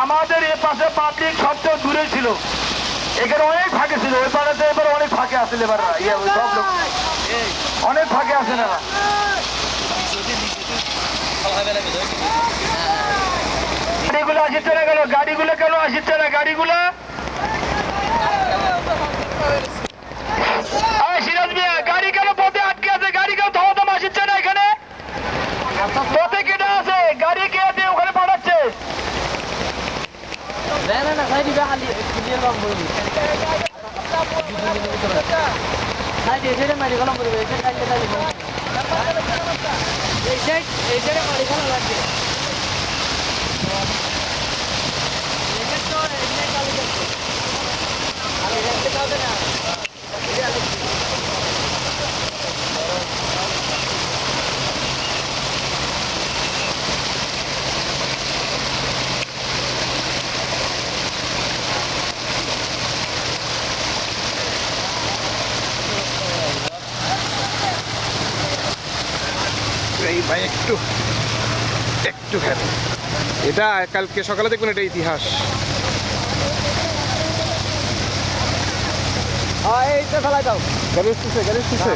আমাদের এ পাশে পাবলিক সবচেয়ে দূরে ছিল, এখানে অনেক ফাঁকে ছিল, ওই পাড়াতে এবার অনেক ফাঁকে আছে লেবাররা, সব লোক অনেক ফাঁকে আছে না। গাড়িগুলো আসছে না গেল, গাড়িগুলো কেন আসছে না? গাড়িগুলো সিরাজ মিয়া, গাড়ি কেন পথে আটকে আছে? গাড়ি কেন থামাতাম আসছে না? এখানে পথে কেটে আছে, গাড়ি কে দিয়ে ওখানে পাঠাচ্ছে? এই ভাই একটু একটু হ্যাঁ, এটা কালকে সকালে দেখবেন, এটা ইতিহাস। এইটা ফেলাই দাও। গাড়ি আসতেছে, গাড়ি আসতেছে।